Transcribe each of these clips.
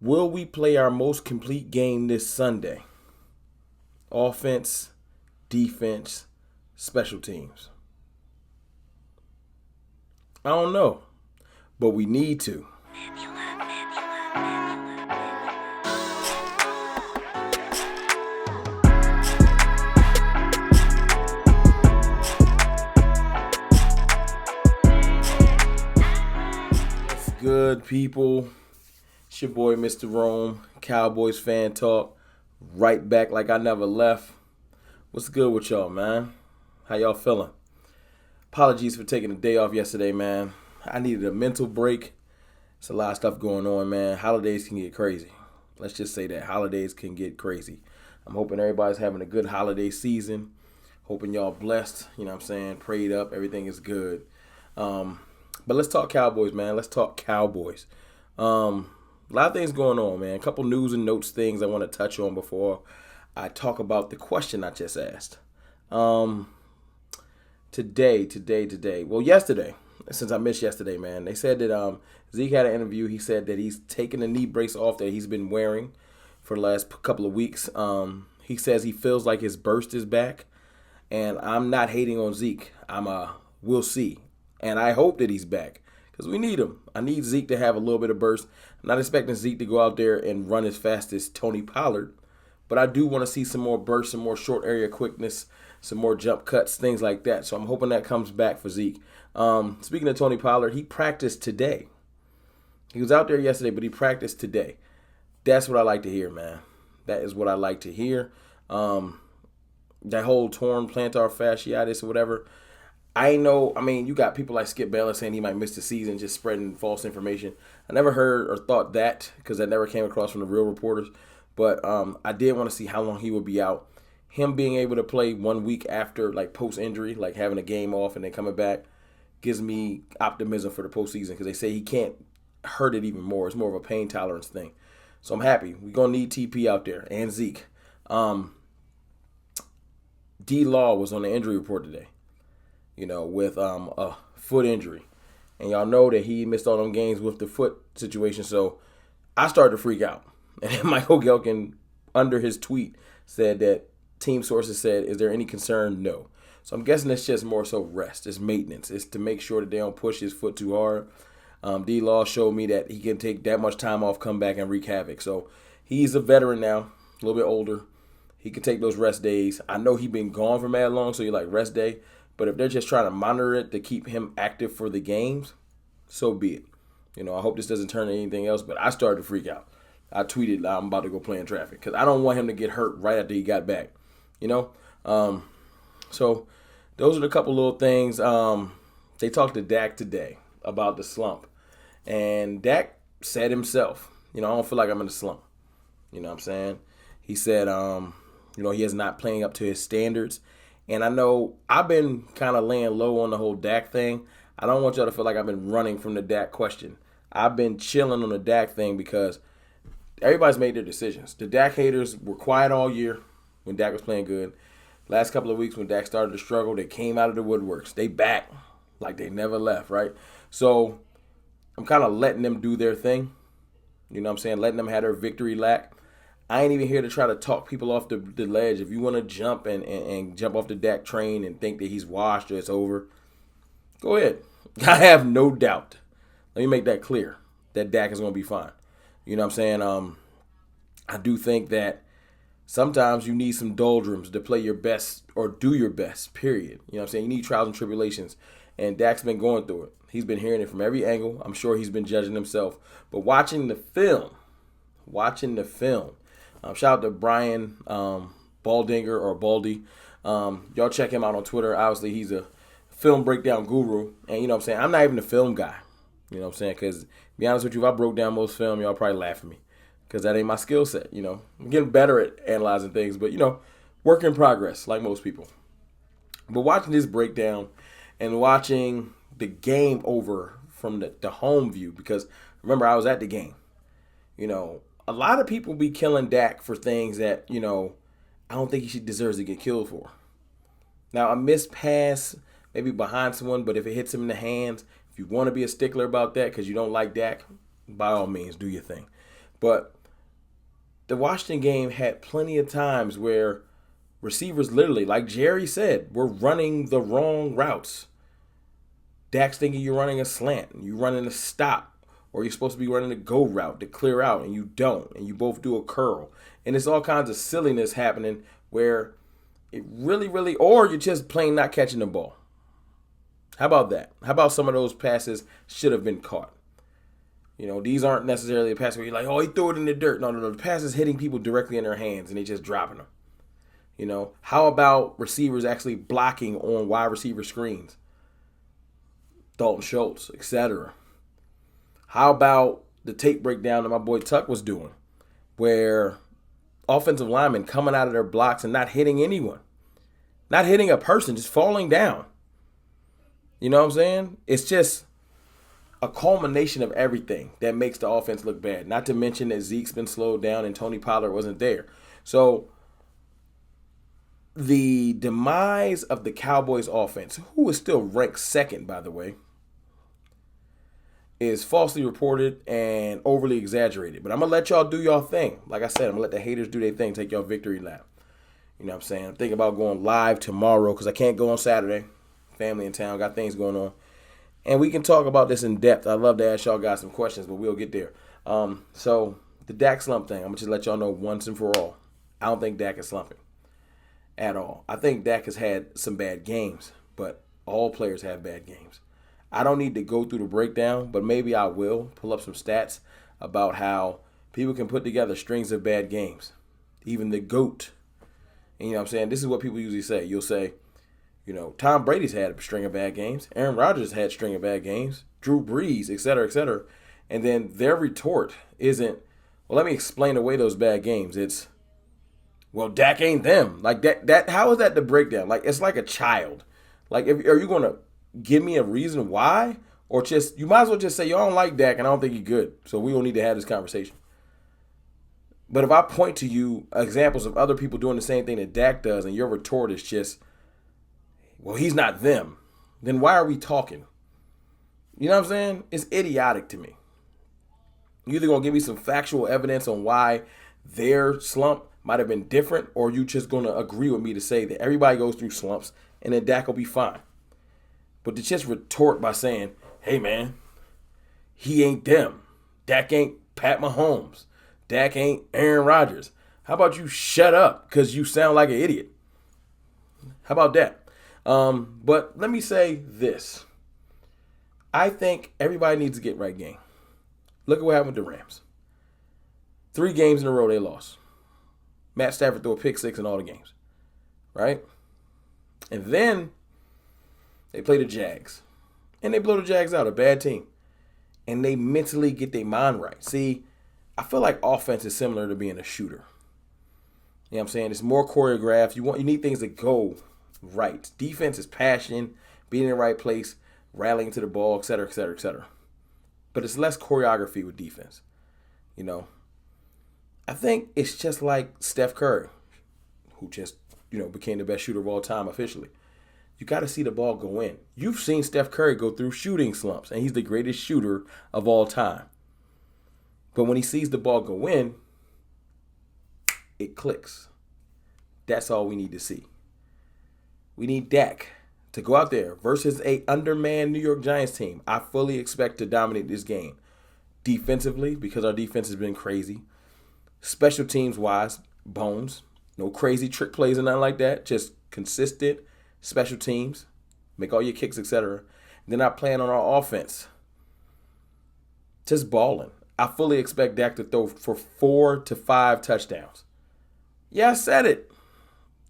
Will we play our most complete game this Sunday? Offense, defense, special teams. I don't know, but we need to. What's good, people? It's your boy, Mr. Rome, Cowboys fan talk. Right back like I never left. What's good with y'all, man? How y'all feeling? Apologies for taking a day off yesterday, man. I needed a mental break. It's a lot of stuff going on, man. Holidays can get crazy. Let's just say that. Holidays can get crazy. I'm hoping everybody's having a good holiday season. Hoping y'all blessed, you know what I'm saying? Prayed up. Everything is good. But let's talk Cowboys, man. Let's talk Cowboys. A lot of things going on, man. A couple news and notes things I want to touch on before I talk about the question I just asked. Today. Well, yesterday, since I missed yesterday, man, they said that Zeke had an interview. He said that he's taking the knee brace off that he's been wearing for the last couple of weeks. He says he feels like his burst is back, and I'm not hating on Zeke. We'll see, and I hope that he's back because we need him. I need Zeke to have a little bit of burst. I'm not expecting Zeke to go out there and run as fast as Tony Pollard, but I do want to see some more burst, some more short area quickness, some more jump cuts, things like that. So I'm hoping that comes back for Zeke. Speaking of Tony Pollard, he practiced today. He was out there yesterday, but he practiced today. That's what I like to hear, man. That is what I like to hear. That whole torn plantar fasciitis or whatever. You got people like Skip Bayless saying he might miss the season, just spreading false information. I never heard or thought that because that never came across from the real reporters. But I did want to see how long he would be out. Him being able to play 1 week after, like, post-injury, like having a game off and then coming back, gives me optimism for the postseason because they say he can't hurt it even more. It's more of a pain tolerance thing. So I'm happy. We're going to need TP out there and Zeke. D-Law was on the injury report today, with a foot injury. And y'all know that he missed all them games with the foot situation. So I started to freak out. And then Michael Gelkin, under his tweet, said that team sources said, is there any concern? No. So I'm guessing it's just more so rest. It's maintenance. It's to make sure that they don't push his foot too hard. D-Law showed me that he can take that much time off, come back, and wreak havoc. So he's a veteran now, a little bit older. He can take those rest days. I know he's been gone for mad long, so you're like, rest day. But if they're just trying to monitor it to keep him active for the games, so be it. I hope this doesn't turn into anything else, but I started to freak out. I tweeted I'm about to go play in traffic because I don't want him to get hurt right after he got back. So those are the couple little things. They talked to Dak today about the slump. And Dak said himself, I don't feel like I'm in a slump. You know what I'm saying? He said, he is not playing up to his standards. And I know I've been kind of laying low on the whole Dak thing. I don't want y'all to feel like I've been running from the Dak question. I've been chilling on the Dak thing because everybody's made their decisions. The Dak haters were quiet all year when Dak was playing good. Last couple of weeks when Dak started to struggle, they came out of the woodworks. They back like they never left, right? So I'm kind of letting them do their thing. You know what I'm saying? Letting them have their victory lap. I ain't even here to try to talk people off the ledge. If you want to jump and jump off the Dak train and think that he's washed or it's over, go ahead. I have no doubt. Let me make that clear that Dak is going to be fine. You know what I'm saying? I do think that sometimes you need some doldrums to play your best or do your best, period. You know what I'm saying? You need trials and tribulations. And Dak's been going through it. He's been hearing it from every angle. I'm sure he's been judging himself. But watching the film, shout out to Brian Baldinger or Baldy. Y'all check him out on Twitter. Obviously, he's a film breakdown guru. And you know what I'm saying? I'm not even a film guy. You know what I'm saying? Because, to be honest with you, if I broke down most film, y'all probably laugh at me. Because that ain't my skill set, I'm getting better at analyzing things, but, work in progress, like most people. But watching this breakdown and watching the game over from the home view, because, remember, I was at the game. A lot of people be killing Dak for things that, I don't think he deserves to get killed for. Now, a missed pass, maybe behind someone, but if it hits him in the hands, if you want to be a stickler about that because you don't like Dak, by all means, do your thing. But the Washington game had plenty of times where receivers literally, like Jerry said, were running the wrong routes. Dak's thinking you're running a slant, and you're running a stop, or you're supposed to be running a go route to clear out, and you don't, and you both do a curl. And it's all kinds of silliness happening where it really, or you're just plain not catching the ball. How about that? How about some of those passes should have been caught? These aren't necessarily a pass where you're like, oh, he threw it in the dirt. No. The pass is hitting people directly in their hands, and they just dropping them. How about receivers actually blocking on wide receiver screens? Dalton Schultz, etc. How about the tape breakdown that my boy Tuck was doing, where offensive linemen coming out of their blocks and not hitting anyone, not hitting a person, just falling down. You know what I'm saying? It's just a culmination of everything that makes the offense look bad. Not to mention that Zeke's been slowed down and Tony Pollard wasn't there. So the demise of the Cowboys offense, who is still ranked second, by the way, is falsely reported and overly exaggerated. But I'm going to let y'all do y'all thing. Like I said, I'm going to let the haters do their thing, take y'all victory lap. You know what I'm saying? I'm thinking about going live tomorrow because I can't go on Saturday. Family in town, got things going on. And we can talk about this in depth. I'd love to ask y'all guys some questions, but we'll get there. So the Dak slump thing, I'm going to just let y'all know once and for all. I don't think Dak is slumping at all. I think Dak has had some bad games, but all players have bad games. I don't need to go through the breakdown, but maybe I will pull up some stats about how people can put together strings of bad games. Even the GOAT. And you know what I'm saying? This is what people usually say. You'll say, Tom Brady's had a string of bad games. Aaron Rodgers had a string of bad games. Drew Brees, et cetera, et cetera. And then their retort isn't, well, let me explain away those bad games. It's, well, Dak ain't them. Like that. How is that the breakdown? Like, it's like a child. Like, are you going to give me a reason why? Or just, you might as well just say, you don't like Dak and I don't think he's good. So we don't need to have this conversation. But if I point to you examples of other people doing the same thing that Dak does and your retort is just, well, he's not them, then why are we talking? You know what I'm saying? It's idiotic to me. You're either going to give me some factual evidence on why their slump might have been different, or you just going to agree with me to say that everybody goes through slumps and then Dak will be fine. But to just retort by saying, hey, man, he ain't them. Dak ain't Pat Mahomes. Dak ain't Aaron Rodgers. How about you shut up because you sound like an idiot? How about that? But let me say this. I think everybody needs to get right game. Look at what happened with the Rams. 3 games in a row they lost. Matt Stafford threw a pick 6 in all the games. Right? And then they play the Jags. And they blow the Jags out, a bad team. And they mentally get their mind right. See, I feel like offense is similar to being a shooter. You know what I'm saying? It's more choreographed. You need things to go right. Defense is passion, being in the right place, rallying to the ball, et cetera, et cetera, et cetera. But it's less choreography with defense. I think it's just like Steph Curry, who just, became the best shooter of all time officially. You got to see the ball go in. You've seen Steph Curry go through shooting slumps, and he's the greatest shooter of all time. But when he sees the ball go in, it clicks. That's all we need to see. We need Dak to go out there versus a undermanned New York Giants team. I fully expect to dominate this game. Defensively, because our defense has been crazy. Special teams wise, bones. No crazy trick plays or nothing like that. Just consistent special teams. Make all your kicks, etc. Then I plan on our offense. Just balling. I fully expect Dak to throw for 4 to 5 touchdowns. Yeah, I said it.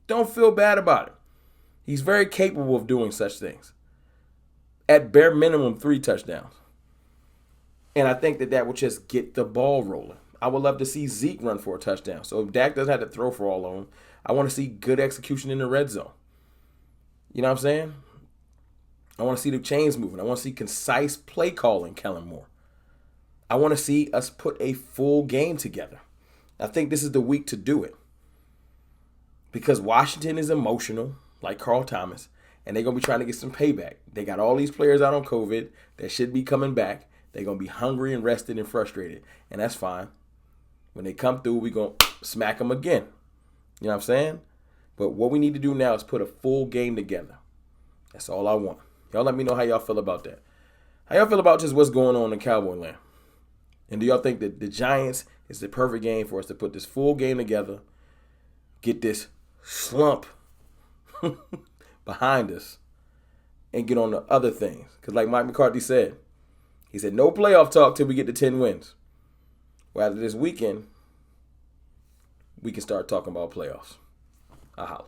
Don't feel bad about it. He's very capable of doing such things. At bare minimum, 3 touchdowns. And I think that will just get the ball rolling. I would love to see Zeke run for a touchdown. So if Dak doesn't have to throw for all of them, I want to see good execution in the red zone. You know what I'm saying? I want to see the chains moving. I want to see concise play calling, Kellen Moore. I want to see us put a full game together. I think this is the week to do it. Because Washington is emotional, like Carl Thomas, and they're going to be trying to get some payback. They got all these players out on COVID that should be coming back. They're going to be hungry and rested and frustrated, and that's fine. When they come through, we going to smack them again. You know what I'm saying? But what we need to do now is put a full game together. That's all I want. Y'all let me know how y'all feel about that. How y'all feel about just what's going on in Cowboy land? And do y'all think that the Giants is the perfect game for us to put this full game together, get this slump behind us, and get on the other things? Because like Mike McCarthy said, he said no playoff talk till we get to 10 wins. Well, after this weekend, we can start talking about playoffs. I holla.